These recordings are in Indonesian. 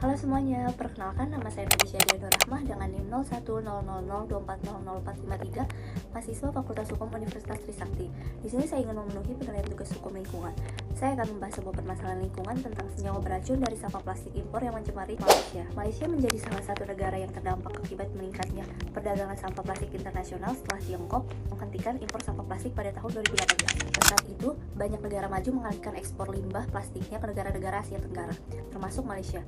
Halo semuanya, perkenalkan nama saya Nadisha Dianur Rahmah dengan NIM 010024004553, mahasiswa Fakultas Hukum Universitas Trisakti. Di sini saya ingin memenuhi penilaian tugas hukum lingkungan. Saya akan membahas sebuah permasalahan lingkungan tentang senyawa beracun dari sampah plastik impor yang mencemari Malaysia. Malaysia menjadi salah satu negara yang terdampak akibat meningkatnya perdagangan sampah plastik internasional setelah Tiongkok menghentikan impor sampah plastik pada tahun 2018. Saat itu, banyak negara maju mengalihkan ekspor limbah plastiknya ke negara-negara Asia Tenggara, termasuk Malaysia.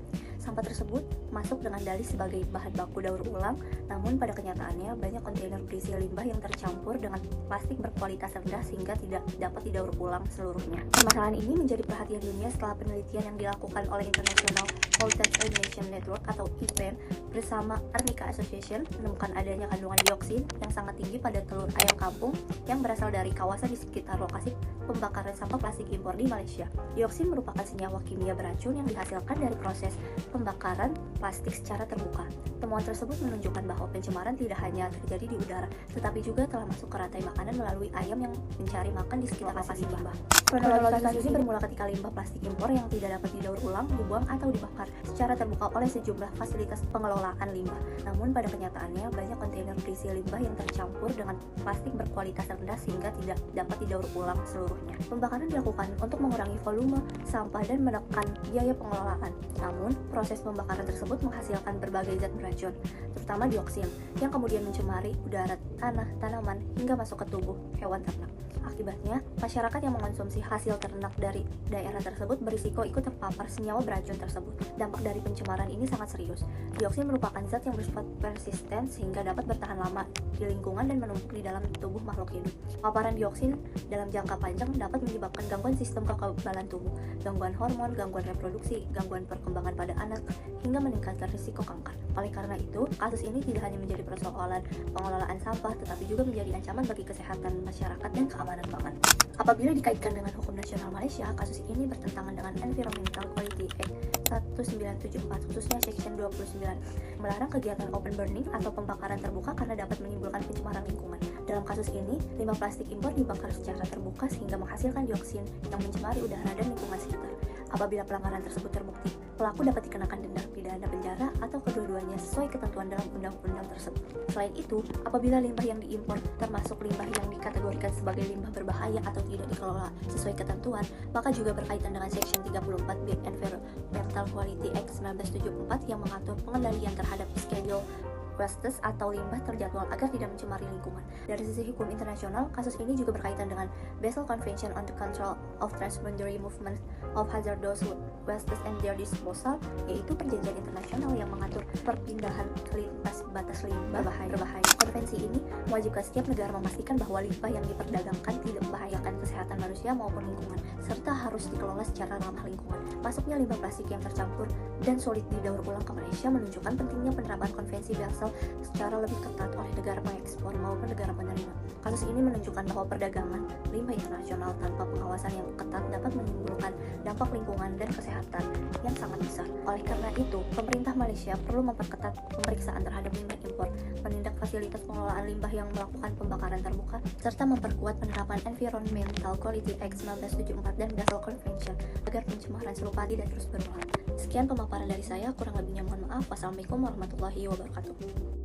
Sampah tersebut masuk dengan dalih sebagai bahan baku daur ulang, namun pada kenyataannya banyak kontainer berisi limbah yang tercampur dengan plastik berkualitas rendah sehingga tidak dapat didaur ulang seluruhnya. Permasalahan ini menjadi perhatian dunia setelah penelitian yang dilakukan oleh International Pollutant Elimination Network atau IPEN bersama Arnica Association menemukan adanya kandungan dioksin yang sangat tinggi pada telur ayam kampung yang berasal dari kawasan di sekitar lokasi pembakaran sampah plastik impor di Malaysia. Dioksin merupakan senyawa kimia beracun yang dihasilkan dari proses pembakaran plastik secara terbuka. Temuan tersebut menunjukkan bahwa pencemaran tidak hanya terjadi di udara, tetapi juga telah masuk ke rantai makanan melalui ayam yang mencari makan di sekitar lokasi limbah. Kronologi kasus ini bermula ketika limbah plastik impor yang tidak dapat didaur ulang, dibuang atau dibakar secara terbuka oleh sejumlah fasilitas pengelolaan limbah. Namun pada kenyataannya banyak kontainer berisi limbah yang tercampur dengan plastik berkualitas rendah sehingga tidak dapat didaur ulang seluruhnya. Pembakaran dilakukan untuk mengurangi volume sampah dan menekan biaya pengelolaan. Namun, proses pembakaran tersebut menghasilkan berbagai zat beracun, terutama dioksin, yang kemudian mencemari udara, tanah, tanaman, hingga masuk ke tubuh hewan ternak. Akibatnya, masyarakat yang mengonsumsi hasil ternak dari daerah tersebut berisiko ikut terpapar senyawa beracun tersebut. Dampak dari pencemaran ini sangat serius. Dioksin merupakan zat yang bersifat persisten sehingga dapat bertahan lama di lingkungan dan menumpuk di dalam tubuh makhluk hidup. Paparan dioksin dalam jangka panjang dapat menyebabkan gangguan sistem kekebalan tubuh, gangguan hormon, gangguan reproduksi, gangguan perkembangan pada anak, hingga meningkatkan risiko kanker. Oleh karena itu, kasus ini tidak hanya menjadi persoalan pengelolaan sampah, tetapi juga menjadi ancaman bagi kesehatan masyarakat dan keamanan pangan. Apabila dikaitkan dengan hukum nasional Malaysia, kasus ini bertentangan dengan Environmental Quality Act 1974, khususnya Section 29, melarang kegiatan open burning atau pembakaran terbuka karena dapat menimbulkan pencemaran lingkungan. Dalam kasus ini, limbah plastik impor dibakar secara terbuka sehingga menghasilkan dioksin yang mencemari udara dan lingkungan sekitar. Apabila pelanggaran tersebut terbukti, pelaku dapat dikenakan denda pidana penjara atau kedua-duanya sesuai ketentuan dalam undang-undang tersebut. Selain itu, apabila limbah yang diimpor termasuk limbah yang dikategorikan sebagai limbah berbahaya atau tidak dikelola sesuai ketentuan, maka juga berkaitan dengan Section 34B Environmental Quality Act 1974 yang mengatur pengendalian terhadap schedule wastes atau limbah terjadwal agar tidak mencemari lingkungan. Dari sisi hukum internasional, kasus ini juga berkaitan dengan Basel Convention on the Control of Transboundary Movement of Hazardous Wastes and Their Disposal, yaitu perjanjian internasional yang mengatur perpindahan lintas batas limbah berbahaya. Konvensi ini mewajibkan setiap negara memastikan bahwa limbah yang diperdagangkan tidak membahayakan kesehatan manusia maupun lingkungan, serta harus dikelola secara ramah lingkungan. Masuknya limbah plastik yang tercampur dan sulit didaur ulang ke Malaysia menunjukkan pentingnya penerapan konvensi Basel secara lebih ketat oleh negara pengekspor maupun negara penerima. Kasus ini menunjukkan bahwa perdagangan limbah internasional tanpa pengawasan yang ketat dapat menimbulkan dampak lingkungan dan kesehatan yang sangat besar. Oleh karena itu, pemerintah Malaysia perlu memperketat pemeriksaan terhadap limbah impor, menindak fasilitas pengelolaan limbah yang melakukan pembakaran terbuka, serta memperkuat penerapan Environmental Quality Act 1974 dan Basel Convention agar pencemaran serupa tidak terus berulang. Sekian pemaparan dari saya, kurang lebihnya mohon maaf. Wassalamualaikum warahmatullahi wabarakatuh.